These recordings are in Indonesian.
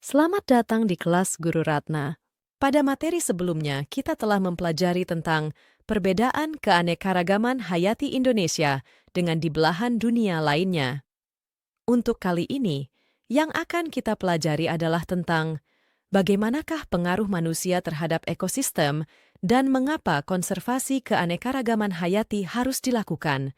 Selamat datang di kelas Guru Ratna. Pada materi sebelumnya, kita telah mempelajari tentang perbedaan keanekaragaman hayati Indonesia dengan di belahan dunia lainnya. Untuk kali ini, yang akan kita pelajari adalah tentang bagaimanakah pengaruh manusia terhadap ekosistem dan mengapa konservasi keanekaragaman hayati harus dilakukan.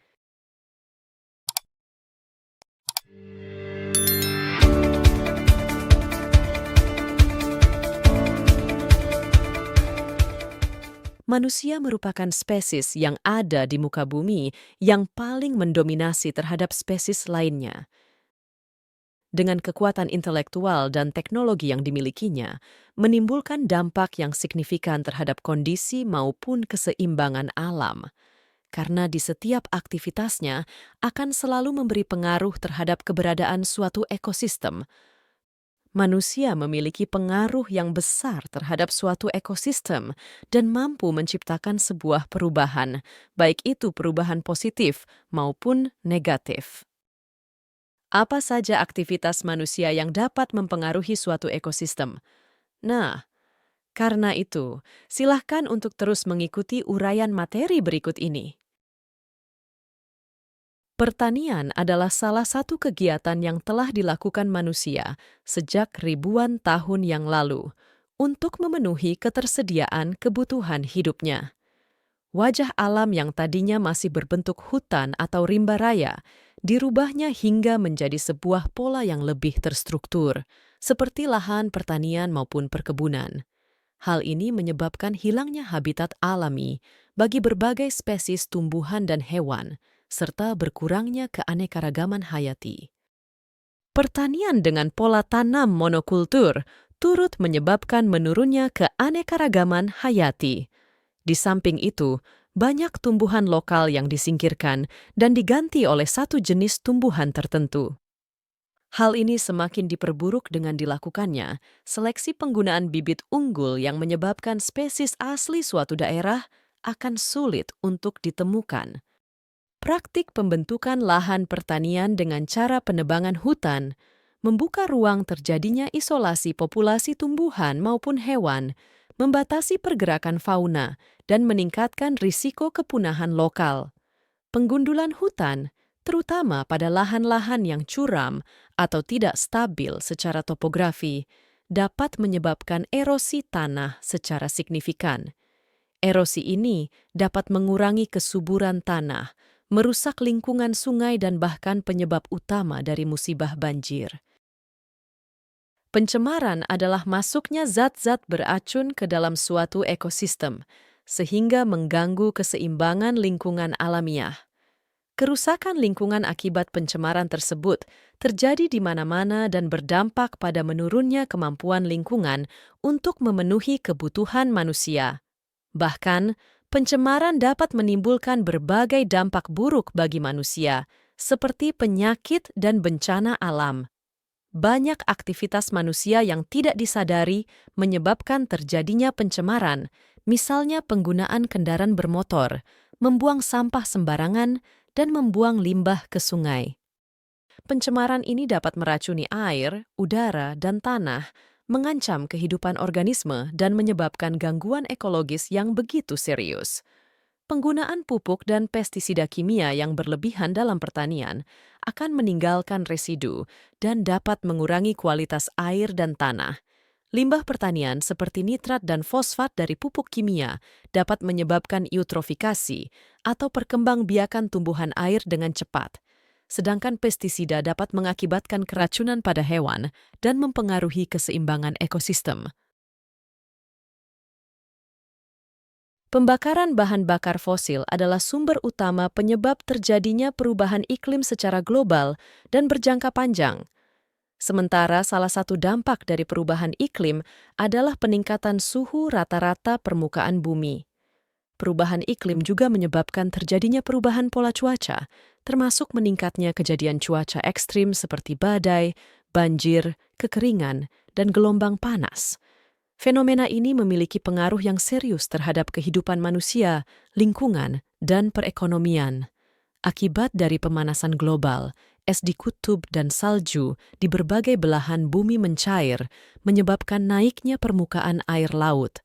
Manusia merupakan spesies yang ada di muka bumi yang paling mendominasi terhadap spesies lainnya. Dengan kekuatan intelektual dan teknologi yang dimilikinya, menimbulkan dampak yang signifikan terhadap kondisi maupun keseimbangan alam. Karena di setiap aktivitasnya akan selalu memberi pengaruh terhadap keberadaan suatu ekosistem. Manusia memiliki pengaruh yang besar terhadap suatu ekosistem dan mampu menciptakan sebuah perubahan, baik itu perubahan positif maupun negatif. Apa saja aktivitas manusia yang dapat mempengaruhi suatu ekosistem? Nah, karena itu, silahkan untuk terus mengikuti uraian materi berikut ini. Pertanian adalah salah satu kegiatan yang telah dilakukan manusia sejak ribuan tahun yang lalu untuk memenuhi ketersediaan kebutuhan hidupnya. Wajah alam yang tadinya masih berbentuk hutan atau rimba raya dirubahnya hingga menjadi sebuah pola yang lebih terstruktur, seperti lahan pertanian maupun perkebunan. Hal ini menyebabkan hilangnya habitat alami bagi berbagai spesies tumbuhan dan hewan, serta berkurangnya keanekaragaman hayati. Pertanian dengan pola tanam monokultur turut menyebabkan menurunnya keanekaragaman hayati. Di samping itu, banyak tumbuhan lokal yang disingkirkan dan diganti oleh satu jenis tumbuhan tertentu. Hal ini semakin diperburuk dengan dilakukannya seleksi penggunaan bibit unggul yang menyebabkan spesies asli suatu daerah akan sulit untuk ditemukan. Praktik pembentukan lahan pertanian dengan cara penebangan hutan membuka ruang terjadinya isolasi populasi tumbuhan maupun hewan, membatasi pergerakan fauna, dan meningkatkan risiko kepunahan lokal. Penggundulan hutan, terutama pada lahan-lahan yang curam atau tidak stabil secara topografi, dapat menyebabkan erosi tanah secara signifikan. Erosi ini dapat mengurangi kesuburan tanah, merusak lingkungan sungai dan bahkan penyebab utama dari musibah banjir. Pencemaran adalah masuknya zat-zat beracun ke dalam suatu ekosistem, sehingga mengganggu keseimbangan lingkungan alamiah. Kerusakan lingkungan akibat pencemaran tersebut terjadi di mana-mana dan berdampak pada menurunnya kemampuan lingkungan untuk memenuhi kebutuhan manusia. Bahkan, pencemaran dapat menimbulkan berbagai dampak buruk bagi manusia, seperti penyakit dan bencana alam. Banyak aktivitas manusia yang tidak disadari menyebabkan terjadinya pencemaran, misalnya penggunaan kendaraan bermotor, membuang sampah sembarangan, dan membuang limbah ke sungai. Pencemaran ini dapat meracuni air, udara, dan tanah, mengancam kehidupan organisme dan menyebabkan gangguan ekologis yang begitu serius. Penggunaan pupuk dan pestisida kimia yang berlebihan dalam pertanian akan meninggalkan residu dan dapat mengurangi kualitas air dan tanah. Limbah pertanian seperti nitrat dan fosfat dari pupuk kimia dapat menyebabkan eutrofikasi atau perkembangbiakan tumbuhan air dengan cepat. Sedangkan pestisida dapat mengakibatkan keracunan pada hewan dan mempengaruhi keseimbangan ekosistem. Pembakaran bahan bakar fosil adalah sumber utama penyebab terjadinya perubahan iklim secara global dan berjangka panjang. Sementara salah satu dampak dari perubahan iklim adalah peningkatan suhu rata-rata permukaan bumi. Perubahan iklim juga menyebabkan terjadinya perubahan pola cuaca, termasuk meningkatnya kejadian cuaca ekstrim seperti badai, banjir, kekeringan, dan gelombang panas. Fenomena ini memiliki pengaruh yang serius terhadap kehidupan manusia, lingkungan, dan perekonomian. Akibat dari pemanasan global, es di kutub dan salju di berbagai belahan bumi mencair, menyebabkan naiknya permukaan air laut.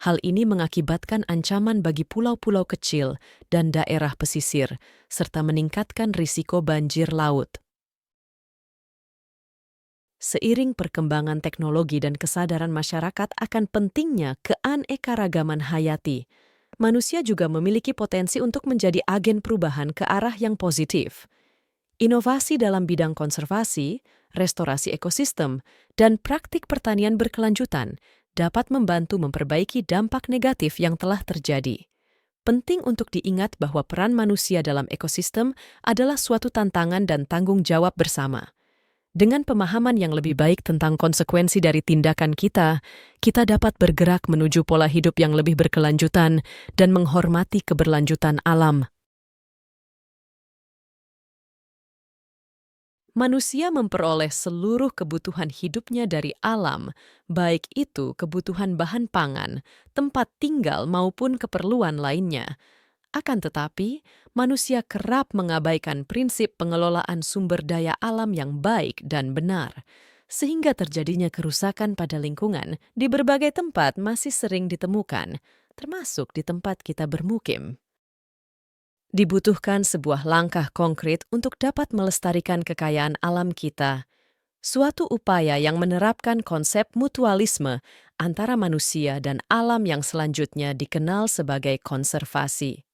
Hal ini mengakibatkan ancaman bagi pulau-pulau kecil dan daerah pesisir, serta meningkatkan risiko banjir laut. Seiring perkembangan teknologi dan kesadaran masyarakat akan pentingnya keanekaragaman hayati, manusia juga memiliki potensi untuk menjadi agen perubahan ke arah yang positif. Inovasi dalam bidang konservasi, restorasi ekosistem, dan praktik pertanian berkelanjutan dapat membantu memperbaiki dampak negatif yang telah terjadi. Penting untuk diingat bahwa peran manusia dalam ekosistem adalah suatu tantangan dan tanggung jawab bersama. Dengan pemahaman yang lebih baik tentang konsekuensi dari tindakan kita dapat bergerak menuju pola hidup yang lebih berkelanjutan dan menghormati keberlanjutan alam. Manusia memperoleh seluruh kebutuhan hidupnya dari alam, baik itu kebutuhan bahan pangan, tempat tinggal maupun keperluan lainnya. Akan tetapi, manusia kerap mengabaikan prinsip pengelolaan sumber daya alam yang baik dan benar, sehingga terjadinya kerusakan pada lingkungan di berbagai tempat masih sering ditemukan, termasuk di tempat kita bermukim. Dibutuhkan sebuah langkah konkret untuk dapat melestarikan kekayaan alam kita. Suatu upaya yang menerapkan konsep mutualisme antara manusia dan alam yang selanjutnya dikenal sebagai konservasi.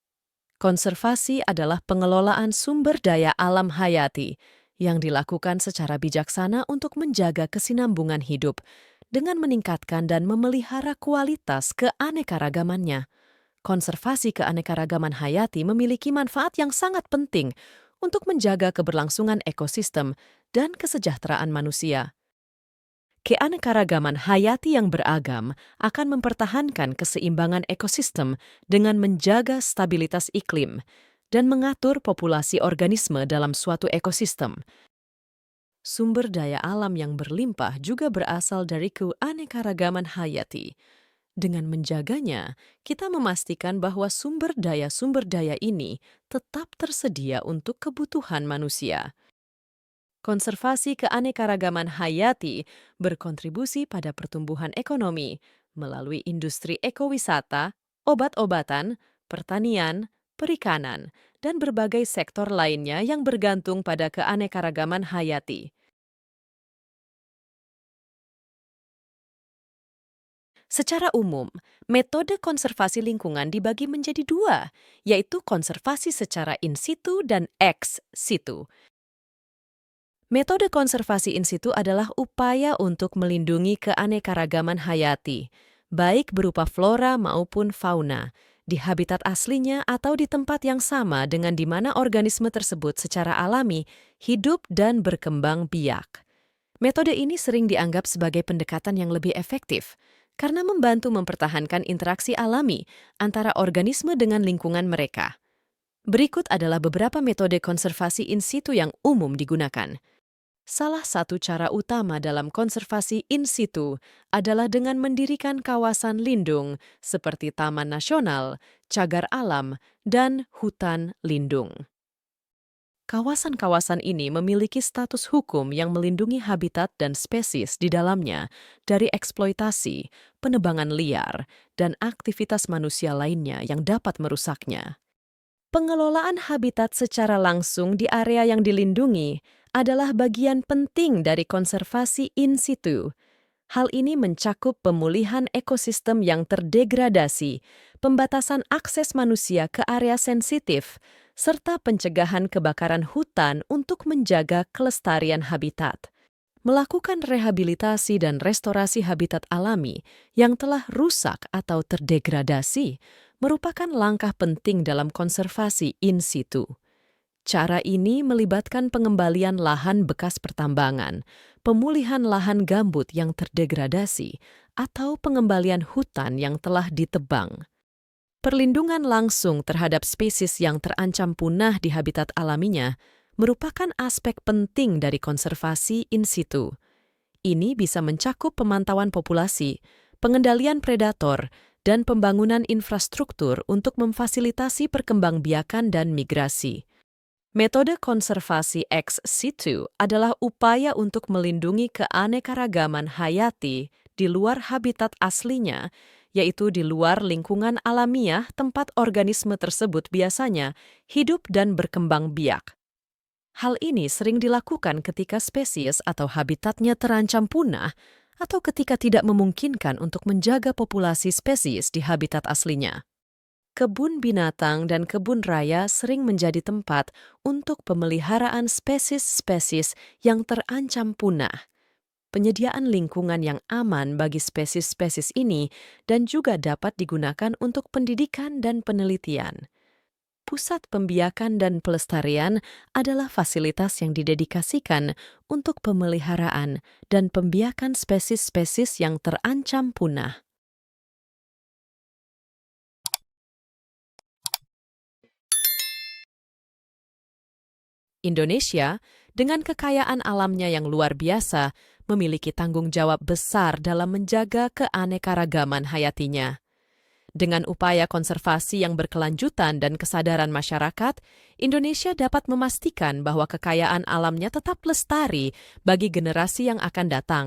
Konservasi adalah pengelolaan sumber daya alam hayati yang dilakukan secara bijaksana untuk menjaga kesinambungan hidup dengan meningkatkan dan memelihara kualitas keanekaragamannya. Konservasi keanekaragaman hayati memiliki manfaat yang sangat penting untuk menjaga keberlangsungan ekosistem dan kesejahteraan manusia. Keanekaragaman hayati yang beragam akan mempertahankan keseimbangan ekosistem dengan menjaga stabilitas iklim dan mengatur populasi organisme dalam suatu ekosistem. Sumber daya alam yang berlimpah juga berasal dari keanekaragaman hayati. Dengan menjaganya, kita memastikan bahwa sumber daya ini tetap tersedia untuk kebutuhan manusia. Konservasi keanekaragaman hayati berkontribusi pada pertumbuhan ekonomi melalui industri ekowisata, obat-obatan, pertanian, perikanan, dan berbagai sektor lainnya yang bergantung pada keanekaragaman hayati. Secara umum, metode konservasi lingkungan dibagi menjadi dua, yaitu konservasi secara in situ dan ex situ. Metode konservasi in situ adalah upaya untuk melindungi keanekaragaman hayati, baik berupa flora maupun fauna, di habitat aslinya atau di tempat yang sama dengan di mana organisme tersebut secara alami hidup dan berkembang biak. Metode ini sering dianggap sebagai pendekatan yang lebih efektif, karena membantu mempertahankan interaksi alami antara organisme dengan lingkungan mereka. Berikut adalah beberapa metode konservasi in situ yang umum digunakan. Salah satu cara utama dalam konservasi in situ adalah dengan mendirikan kawasan lindung seperti taman nasional, cagar alam, dan hutan lindung. Kawasan-kawasan ini memiliki status hukum yang melindungi habitat dan spesies di dalamnya dari eksploitasi, penebangan liar, dan aktivitas manusia lainnya yang dapat merusaknya. Pengelolaan habitat secara langsung di area yang dilindungi adalah bagian penting dari konservasi in situ. Hal ini mencakup pemulihan ekosistem yang terdegradasi, pembatasan akses manusia ke area sensitif, serta pencegahan kebakaran hutan untuk menjaga kelestarian habitat. Melakukan rehabilitasi dan restorasi habitat alami yang telah rusak atau terdegradasi merupakan langkah penting dalam konservasi in situ. Cara ini melibatkan pengembalian lahan bekas pertambangan, pemulihan lahan gambut yang terdegradasi, atau pengembalian hutan yang telah ditebang. Perlindungan langsung terhadap spesies yang terancam punah di habitat alaminya merupakan aspek penting dari konservasi in situ. Ini bisa mencakup pemantauan populasi, pengendalian predator, dan pembangunan infrastruktur untuk memfasilitasi perkembangbiakan dan migrasi. Metode konservasi ex situ adalah upaya untuk melindungi keanekaragaman hayati di luar habitat aslinya, yaitu di luar lingkungan alamiah tempat organisme tersebut biasanya hidup dan berkembang biak. Hal ini sering dilakukan ketika spesies atau habitatnya terancam punah atau ketika tidak memungkinkan untuk menjaga populasi spesies di habitat aslinya. Kebun binatang dan kebun raya sering menjadi tempat untuk pemeliharaan spesies-spesies yang terancam punah. Penyediaan lingkungan yang aman bagi spesies-spesies ini dan juga dapat digunakan untuk pendidikan dan penelitian. Pusat Pembiakan dan Pelestarian adalah fasilitas yang didedikasikan untuk pemeliharaan dan pembiakan spesies-spesies yang terancam punah. Indonesia, dengan kekayaan alamnya yang luar biasa, memiliki tanggung jawab besar dalam menjaga keanekaragaman hayatinya. Dengan upaya konservasi yang berkelanjutan dan kesadaran masyarakat, Indonesia dapat memastikan bahwa kekayaan alamnya tetap lestari bagi generasi yang akan datang,